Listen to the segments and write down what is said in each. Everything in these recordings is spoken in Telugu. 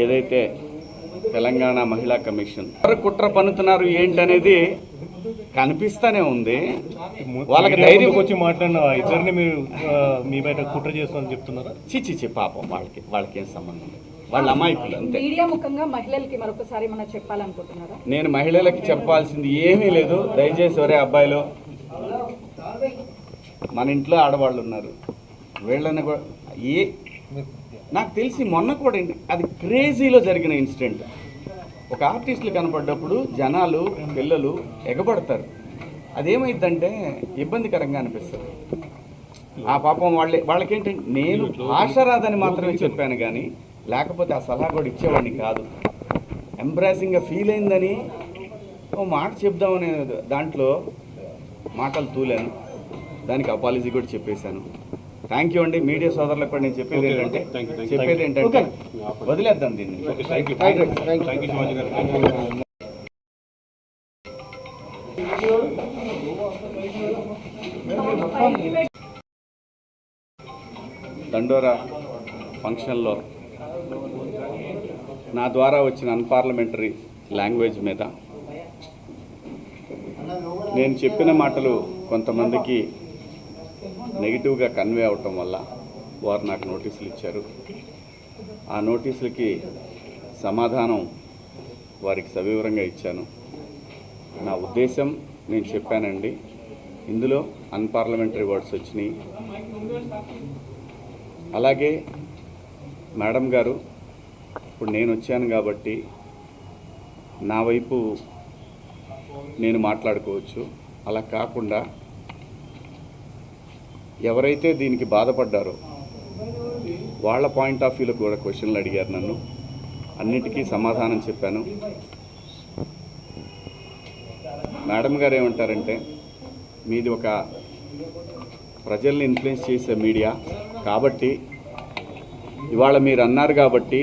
ఏదైతే తెలంగాణ మహిళా కమిషన్ ఎవరు కుట్ర పన్నుతున్నారు ఏంటనేది కనిపిస్తూనే ఉంది. వాళ్ళకి ధైర్యం వచ్చి మాట్లాడిన ఇద్దరిని మీరు మీ బయట కుట్ర చేస్తారని చెప్తున్నారా? చిచ్చి పాపం వాళ్ళకి ఏం సంబంధం లేదు, వాళ్ళ అమాయకులు అంతే. మీడియా ముఖంగా మహిళలకి మరొకసారి ఏమైనా చెప్పాలనుకుంటున్నారా? నేను మహిళలకి చెప్పాల్సింది ఏమీ లేదు. దయచేసి ఒరే అబ్బాయిలు, మన ఇంట్లో ఆడవాళ్ళు ఉన్నారు, వీళ్ళని కూడా నాకు తెలిసి మొన్న కూడా అది క్రేజీలో జరిగిన ఇన్సిడెంట్. ఒక ఆర్టిస్టులు కనపడ్డప్పుడు జనాలు పిల్లలు ఎగబడతారు. అదేమైందంటే ఇబ్బందికరంగా అనిపిస్తుంది. ఆ పాపం వాళ్ళకేంటంటే నేను భాష రాదని మాత్రమే చెప్పాను కానీ లేకపోతే ఆ సలహా కూడా ఇచ్చేవాడిని కాదు. ఎంబ్రాసింగ్గా ఫీల్ అయిందని ఓ మాట చెప్దామనే దాంట్లో మాటలు తూలాను. దానికి అపాలజీ కూడా చెప్పేశాను. థ్యాంక్ యూ అండి. మీడియా సోదరులకు కూడా నేను చెప్పేది ఏంటంటే వదిలేద్దాం దీన్ని. దండోరా ఫంక్షన్లో నా ద్వారా వచ్చిన అన్పార్లమెంటరీ లాంగ్వేజ్ మీద నేను చెప్పిన మాటలు కొంతమందికి నెగిటివ్గా కన్వే అవటం వల్ల వారు నాకు నోటీసులు ఇచ్చారు. ఆ నోటీసులకి సమాధానం వారికి సవివరంగా ఇచ్చాను. నా ఉద్దేశం నేను చెప్పానండి. ఇందులో అన్పార్లమెంటరీ వర్డ్స్ వచ్చినాయి. అలాగే మేడం గారు, ఇప్పుడు నేను వచ్చాను కాబట్టి నా వైపు నేను మాట్లాడుకోవచ్చు. అలా కాకుండా ఎవరైతే దీనికి బాధపడ్డారో వాళ్ళ పాయింట్ ఆఫ్ వ్యూలో కూడా క్వశ్చన్లు అడిగారు నన్ను. అన్నిటికీ సమాధానం చెప్పాను. మేడం గారు ఏమంటారంటే, మీది ఒక ప్రజల్ని ఇన్ఫ్లుయెన్స్ చేసే మీడియా కాబట్టి ఇవాళ మీరు అన్నారు కాబట్టి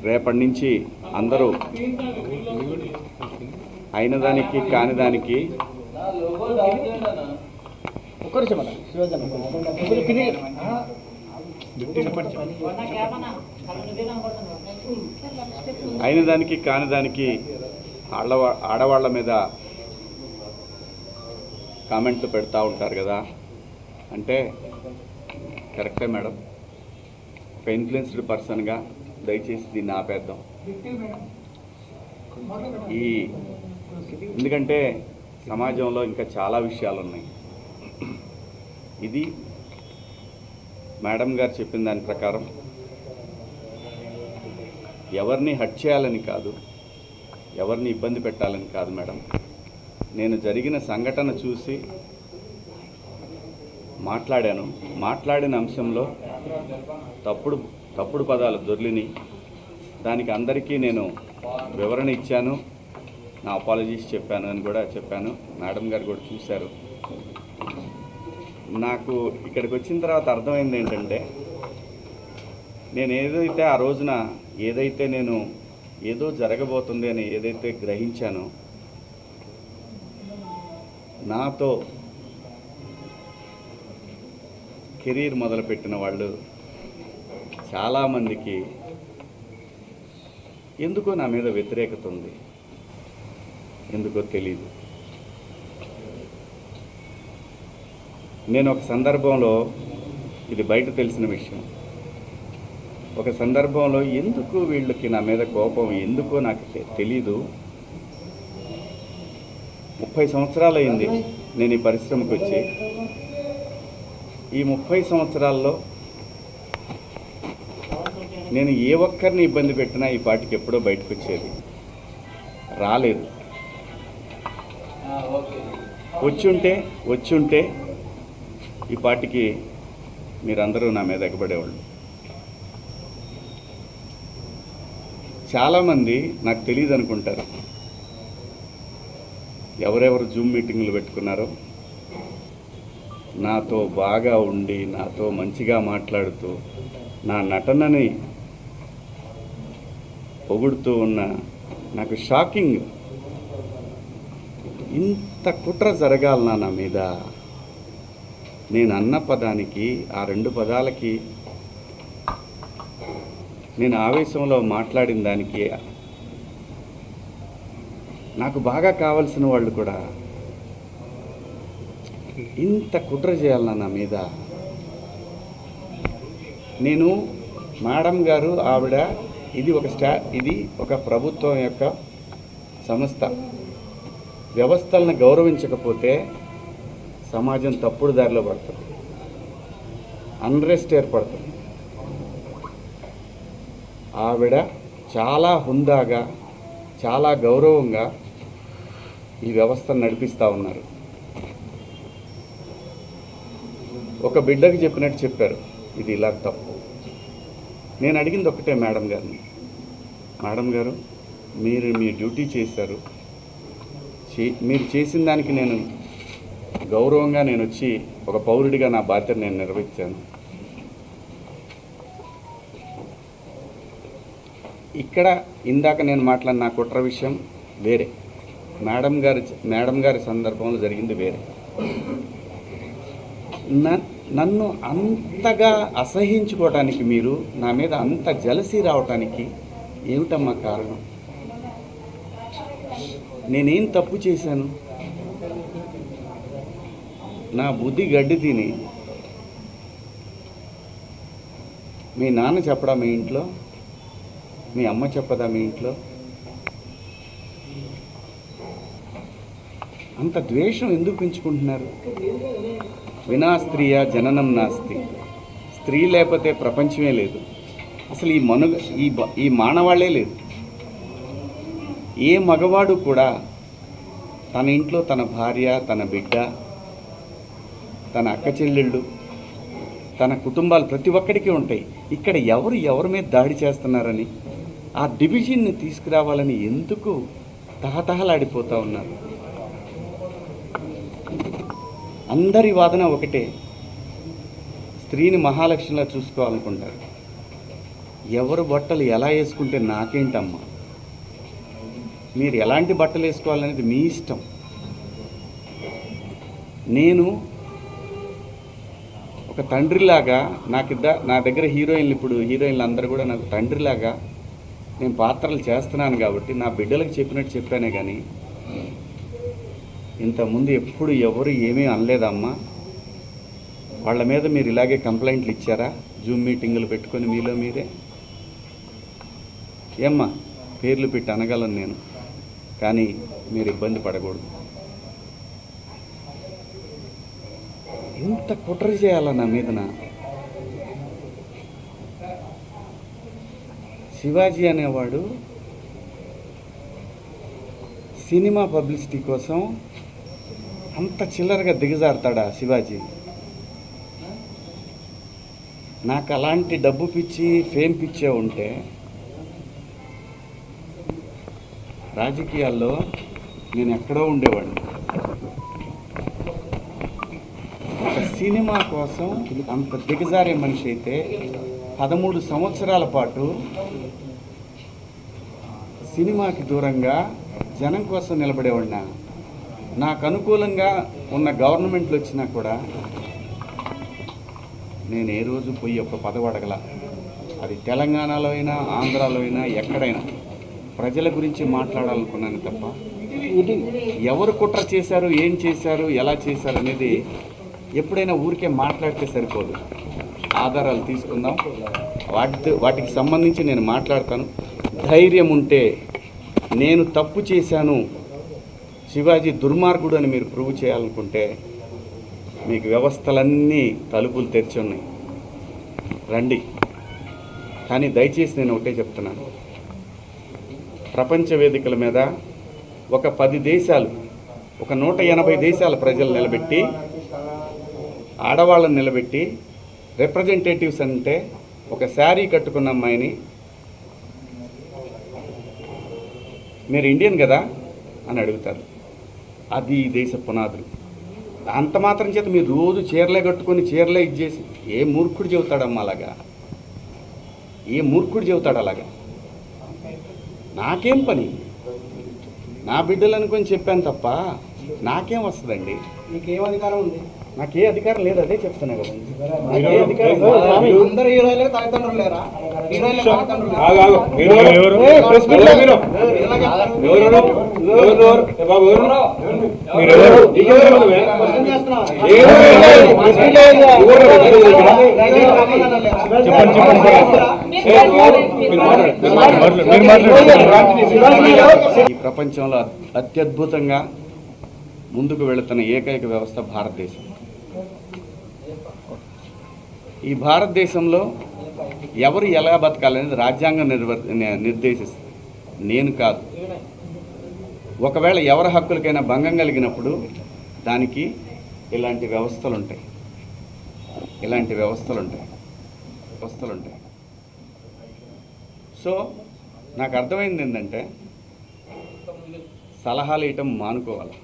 రేపటి నుంచి అందరూ అయిన దానికి కాని దానికి అయిన దానికి కాని దానికి ఆడవాళ్ళ మీద కామెంట్లు పెడతా ఉంటారు కదా. అంటే కరెక్టే మేడం, ఒక ఇన్ఫ్లుయెన్స్డ్ పర్సన్గా దయచేసి దీన్ని ఆపేద్దాం. ఎందుకంటే సమాజంలో ఇంకా చాలా విషయాలు ఉన్నాయి. ఇది మేడం గారు చెప్పిన దాని ప్రకారం ఎవరిని హట్ చేయాలని కాదు, ఎవరిని ఇబ్బంది పెట్టాలని కాదు మేడం. నేను జరిగిన సంఘటన చూసి మాట్లాడాను. మాట్లాడిన అంశంలో తప్పుడు పదాలు దొర్లిని. దానికి అందరికీ నేను వివరణ ఇచ్చాను, నా అపాలజీస్ చెప్పాను అని కూడా చెప్పాను. మేడం గారు కూడా చూశారు. నాకు ఇక్కడికి వచ్చిన తర్వాత అర్థమైంది ఏంటంటే, నేను ఏదైతే ఆ రోజున నేను ఏదో జరగబోతుంది అని ఏదైతే గ్రహించానో, నాతో కెరీర్ మొదలుపెట్టిన వాళ్ళు చాలామందికి ఎందుకో నా మీద వ్యతిరేకత ఉంది. ఎందుకో తెలీదు. నేను ఒక సందర్భంలో, ఇది బయట తెలిసిన విషయం, ఒక సందర్భంలో ఎందుకు వీళ్ళకి నా మీద కోపం ఎందుకో నాకు తెలీదు. 30 సంవత్సరాలు అయింది నేను ఈ పరిశ్రమకు వచ్చి. ఈ 30 సంవత్సరాల్లో నేను ఏ ఒక్కరిని ఇబ్బంది పెట్టినా ఈ పాటికి ఎప్పుడో బయటకు వచ్చేది రాలేదు. వచ్చుంటే ఈ పాటికి మీరందరూ నా మీద ఎగబడేవాళ్ళు. చాలామంది నాకు తెలియదు అనుకుంటారు, ఎవరెవరు జూమ్ మీటింగ్లు పెట్టుకున్నారో, నాతో బాగా ఉండి నాతో మంచిగా మాట్లాడుతూ నా నటనని పొగుడుతూ ఉన్న, నాకు షాకింగ్, ఇంత కుట్ర జరగాలనా నా మీద? నేను అన్న పదానికి, ఆ 2 పదాలకి నేను ఆవేశంలో మాట్లాడిన దానికి నాకు బాగా కావలసిన వాళ్ళు కూడా ఇంత కుట్ర చేయాలన్నా నా మీద. నేను మేడం గారు ఆవిడ ఇది ఒక ప్రభుత్వం యొక్క సంస్థ. వ్యవస్థలను గౌరవించకపోతే సమాజం తప్పుడు దారిలో పడుతుంది, అన్రెస్ట్ ఏర్పడుతుంది. ఆవిడ చాలా హుందాగా, చాలా గౌరవంగా ఈ వ్యవస్థను నడిపిస్తూ ఉన్నారు. ఒక బిడ్డకి చెప్పినట్టు చెప్పారు, ఇది ఇలా తప్పు. నేను అడిగింది ఒకటే మేడం గారిని, మేడం గారు మీరు మీ డ్యూటీ చేశారు, మీరు చేసిన దానికి నేను గౌరవంగా నేను వచ్చి ఒక పౌరుడిగా నా బాధ్యత నేను నిర్వహించాను. ఇక్కడ ఇందాక నేను మాట్లాడిన నా కుట్ర విషయం వేరే, మేడం గారి సందర్భంలో జరిగింది వేరే. నన్ను అంతగా అసహించుకోవటానికి, మీరు నా మీద అంత జలసీ రావటానికి ఏమిటమ్మా కారణం? నేనేం తప్పు చేశాను? నా బుద్ధి గడ్డి తిని మీ నాన్న చెప్పడా మీ ఇంట్లో? మీ అమ్మ చెప్పదా మీ ఇంట్లో? అంత ద్వేషం ఎందుకు పెంచుకుంటున్నారు? వినా స్త్రీయా జననం నాస్తి. స్త్రీ లేకపోతే ప్రపంచమే లేదు. అసలు ఈ మానవాళ్లే లేదు. ఏ మగవాడు కూడా తన ఇంట్లో తన భార్య, తన బిడ్డ, తన అక్క చెల్లెళ్ళు, తన కుటుంబాలు ప్రతి ఒక్కడికి ఉంటాయి. ఇక్కడ ఎవరి మీద దాడి చేస్తున్నారని, ఆ డివిజన్ని తీసుకురావాలని ఎందుకు తహతహలాడిపోతూ ఉన్నారు? అందరి వాదన ఒకటే, స్త్రీని మహాలక్ష్మిలా చూసుకోవాలనుకుంటారు. ఎవరు బట్టలు ఎలా వేసుకుంటే నాకేంటమ్మా? మీరు ఎలాంటి బట్టలు వేసుకోవాలనేది మీ ఇష్టం. నేను ఒక తండ్రిలాగా నా దగ్గర హీరోయిన్లు అందరూ కూడా నాకు తండ్రిలాగా నేను పాత్రలు చేస్తున్నాను కాబట్టి నా బిడ్డలకు చెప్పినట్టు చెప్పానే కానీ ఇంతకుముందు ఎప్పుడు ఎవరు ఏమీ అనలేదమ్మా. వాళ్ళ మీద మీరు ఇలాగే కంప్లైంట్లు ఇచ్చారా? జూమ్ మీటింగులు పెట్టుకొని మీలో మీరే? ఏమ్మా, పేర్లు పెట్టి అనగలను నేను, కానీ మీరు ఇబ్బంది పడకూడదు. ఇంత కుట్ర చేయాలా నా మీదన? శివాజీ అనేవాడు సినిమా పబ్లిసిటీ కోసం అంత చిల్లరగా దిగజారుతాడా శివాజీ? నాకు అలాంటి డబ్బు పిచ్చి, ఫేమ్ పిచ్చే ఉంటే రాజకీయాల్లో నేను ఎక్కడో ఉండేవాడిని. ఒక సినిమా కోసం అంత దిగజారే మనిషి అయితే 13 సంవత్సరాల పాటు సినిమాకి దూరంగా జనం కోసం నిలబడేవాడినా. నాకు అనుకూలంగా ఉన్న గవర్నమెంట్లు వచ్చినా కూడా నేను ఏ రోజు పోయి ఒక పదవి అడగల. అది తెలంగాణలో అయినా, ఆంధ్రాలో అయినా, ఎక్కడైనా ప్రజల గురించి మాట్లాడాలనుకున్నాను తప్ప ఎవరు కుట్ర చేశారు, ఏం చేశారు, ఎలా చేశారు అనేది ఎప్పుడైనా ఊరికే మాట్లాడితే సరిపోదు. ఆధారాలు తీసుకుందాం, వాటికి సంబంధించి నేను మాట్లాడతాను. ధైర్యం ఉంటే నేను తప్పు చేశాను, శివాజీ దుర్మార్గుడు అని మీరు ప్రూవ్ చేయాలనుకుంటే మీకు వ్యవస్థలన్నీ తలుపులు తెరిచి ఉన్నాయి, రండి. కానీ దయచేసి నేను ఒకటే చెప్తున్నాను, ప్రపంచ వేదికల మీద ఒక 10 దేశాలు, ఒక 180 దేశాల ప్రజలు నిలబెట్టి, ఆడవాళ్ళని నిలబెట్టి, రిప్రజెంటేటివ్స్ అంటే ఒక శారీ కట్టుకున్న అమ్మాయిని మీరు ఇండియన్ కదా అని అడుగుతారు. అది ఈ దేశ పునాదులు. అంత మాత్రం చేత మీరు రోజు చీరలే కట్టుకొని చీరలే ఇచ్చేసి ఏ మూర్ఖుడు చెబుతాడమ్మా అలాగా? ఏ మూర్ఖుడు చెబుతాడు అలాగా? నాకేం పని? నా బిడ్డలు అనుకొని చెప్పాను తప్ప నాకేం వస్తుందండి? మీకేం అధికారం ఉంది? నాకు ఏ అధికారం లేదు, అదే చెప్తున్నా కదా. నాకు ఏ అధికారం లేదు. అందరు హీరోయిన్లకు తల్లిదండ్రులు లేరా? హీరోయిన్లకు తల్లిదండ్రులు లేరా? ఆగు, ఆగు. మీరు ఎవరు? ప్రెస్ మీట్ లో మీరు క్వశ్చన్ చేస్తున్నావా? ఈ ప్రపంచంలో అత్యద్భుతంగా ముందుకు వెళుతున్న ఏకైక వ్యవస్థ భారతదేశం. ఈ భారతదేశంలో ఎవరు ఎలా బతకాలనేది రాజ్యాంగం నిర్దేశిస్తుంది, నేను కాదు. ఒకవేళ ఎవరి హక్కులకైనా భంగం కలిగినప్పుడు దానికి ఇలాంటి వ్యవస్థలు ఉంటాయి. సో నాకు అర్థమైంది ఏంటంటే సలహాలు ఇవ్వటం మానుకోవాలి,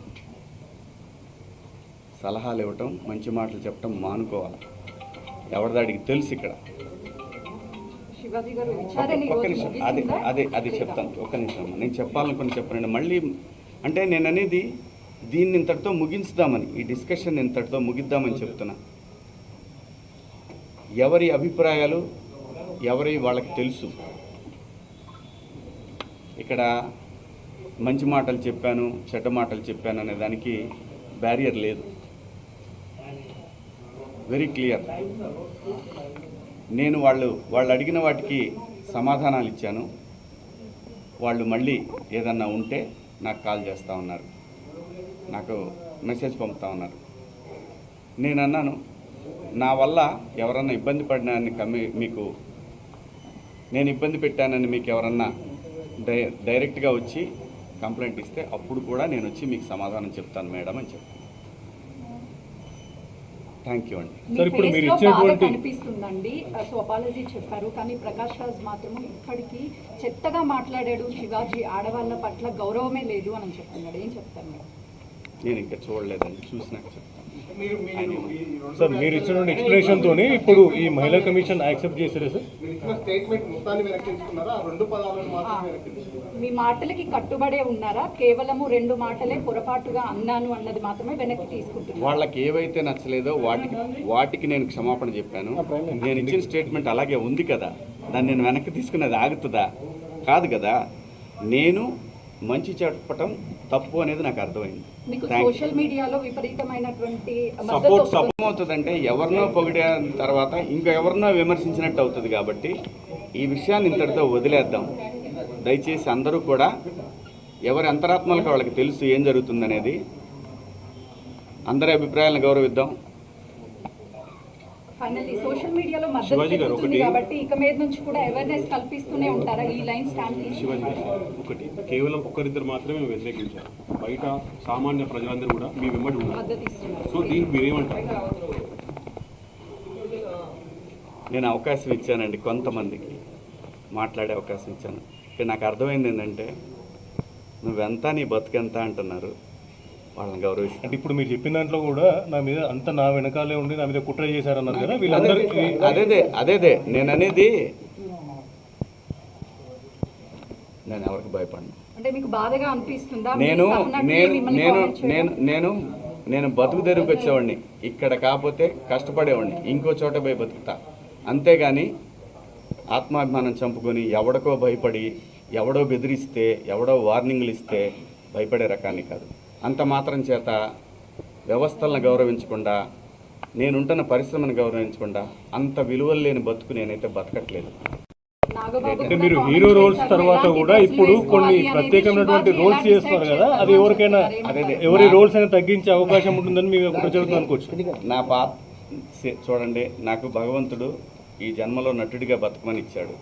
సలహాలు ఇవ్వటం, మంచి మాటలు చెప్పటం మానుకోవాలి. ఎవరిదాడికి తెలుసు ఇక్కడ. శివాజీ గారు విచారణ ఈ ఒక్క రోజు నిమిషం, ముగిసిందా? అది చెప్తాను. ఒక్క నిమిషం, నేను చెప్పాలనుకుని చెప్పనండి. మళ్ళీ అంటే నేను అనేది దీన్ని ఇంతటితో ముగించుదామని, ఈ డిస్కషన్ ఇంతటితో ముగిద్దామని చెప్తున్నా. ఎవరి అభిప్రాయాలు ఎవరి వాళ్ళకి తెలుసు. ఇక్కడ మంచి మాటలు చెప్పాను, చెడ్డ మాటలు చెప్పాను అనే దానికి బ్యారియర్ లేదు. Very clear. నేను వాళ్ళు అడిగిన వాటికి సమాధానాలు ఇచ్చాను. వాళ్ళు మళ్ళీ ఏదన్నా ఉంటే నాకు కాల్ చేస్తూ ఉన్నారు, నాకు మెసేజ్ పంపుతా ఉన్నారు. నేను అన్నాను, నా వల్ల ఎవరన్నా ఇబ్బంది పడినాన్ని మీకు నేను ఇబ్బంది పెట్టానని మీకు ఎవరన్నా డైరెక్ట్గా వచ్చి కంప్లైంట్ ఇస్తే అప్పుడు కూడా నేను వచ్చి మీకు సమాధానం చెప్తాను మేడం అని చెప్పాను. థ్యాంక్ యూ అండి. మీ సార్, ఇప్పుడు face మీరు లో ఇచ్చినటువంటి- బాధ కనిపిస్తుందండి. సో అపాలజీ చెప్పారు, కానీ ప్రకాష్ రాజ్ మాత్రం ఇప్పటికీ చెత్తగా మాట్లాడాడు. శివాజీ ఆడవాళ్ళ పట్ల గౌరవమే లేదు అని చెప్తున్నాడు. ఏం చెప్తారు మీరు? నేను ఇంకా చూడలేదండి, చూసినాక చెప్తాను. సార్, మీరు ఇచ్చినటువంటి ఎక్స్ప్లెనేషన్ తోని ఇప్పుడు ఈ మహిళా కమిషన్ యాక్సెప్ట్ చేశారా సార్? మీరు ఇచ్చిన స్టేట్మెంట్ మొత్తాన్ని వెనక్కి తీసుకున్నారా? ఆ 2 పదాలను మాత్రమే వెనక్కి తీసుకున్నారా? మీ మాటలకి కట్టుబడే ఉన్నారా? కేవలము 2 మాటలే పొరపాటుగా అన్నాను అన్నది మాత్రమే వెనక్కి తీసుకుంటున్నారు. వాళ్ళకి ఏవైతే నచ్చలేదో వాటికి నేను క్షమాపణ చెప్పాను. నేను ఇచ్చిన స్టేట్మెంట్ అలాగే ఉంది కదా, దాన్ని నేను వెనక్కి తీసుకునేది ఆగుతుందా? కాదు కదా. నేను మంచి చెప్పటం తప్పు అనేది నాకు అర్థమైంది. మీకు Thank you. సోషల్ మీడియాలో విపరీతమైనటువంటి సపోర్ట్ అవుతుందంటే ఎవరినో పొగిడిన తర్వాత ఇంకా ఎవరినో విమర్శించినట్టు అవుతుంది. కాబట్టి ఈ విషయాన్ని ఇంతటితో వదిలేద్దాం. దయచేసి అందరూ కూడా ఎవరి అంతరాత్మలకు వాళ్ళకి తెలుసు ఏం జరుగుతుందనేది. అందరి అభిప్రాయాలను గౌరవిద్దాం. ఫైనల్లీ సోషల్ మీడియాలో మద్దతు పెరుగుతుంది కాబట్టి ఇక మీద నుంచి కూడా అవేర్నెస్ కల్పిస్తూనే ఉంటారా? ఈ లైన్ స్టాండ్ శివాజీ గారు, ఒకటి కేవలం ఒకరిద్దరు మాత్రమే మేము వ్యతిరేకించారు. బయట సామాన్య ప్రజలందరూ కూడా మీ వెంబడి ఉన్నారు. మద్దతు ఇస్తున్నారు. సో దీనికి మీరేమంటారు? నేను అవకాశం ఇచ్చానండి, కొంతమందికి మాట్లాడే అవకాశం ఇచ్చాను. ఇక్కడ నాకు అర్థమైంది ఏంటంటే నువ్వెంత నీ బతుకెంత అంటున్నారు, వాళ్ళని గౌరవిస్తాను. అంటే ఇప్పుడు మీరు చెప్పిన దాంట్లో కూడా నా మీద అంత నా వెనకాలే ఉండి నా మీద కుట్ర చేశారన్నారు కదా, వీళ్ళందరికీ అదేదే నేను అనేది. నేను ఎవరికి భయపడను. అంటే మీకు బాధగా అనిపిస్తుందా? నేను మీ సహనటులే నేను మిమ్మల్ని నేను comment చేయడం? నేను నేను నేను బతుకు తెరువుకి వచ్చేవాడిని. ఇక్కడ కాకపోతే కష్టపడేవాడిని, ఇంకో చోట పోయి బతుకుతా. అంతేగాని ఆత్మాభిమానం చంపుకొని ఎవడికో భయపడి ఎవడో బెదిరిస్తే ఎవడో వార్నింగ్లు ఇస్తే భయపడే రకాన్ని కాదు. అంత మాత్రం చేత వ్యవస్థలను గౌరవించకుండా, నేనుంటున్న పరిశ్రమను గౌరవించకుండా అంత విలువలు లేని బతుకు నేనైతే బతకట్లేదు. నాగబాబు అంటే కూడా మీరు comment హీరో రోల్స్ చేశారు. తర్వాత ఎలాంటి కూడా డ్రెస్సులు ఇప్పుడు కొన్ని వేసుకోవాలి అనేది ప్రత్యేకమైనటువంటి శివాజీ రోల్స్ ఎలా చేస్తున్నారు decide కదా, అది చేస్తారో ఎవరికైనా చెప్తారు. ఎవరి రోల్స్ అయినా తగ్గించే అవకాశం ఉంటుందని మేము ప్రజలకు అనుకోవచ్చు. నా చూడండి, నాకు భగవంతుడు ఈ జన్మలో నటుడిగా బతకమని ఇచ్చాడు.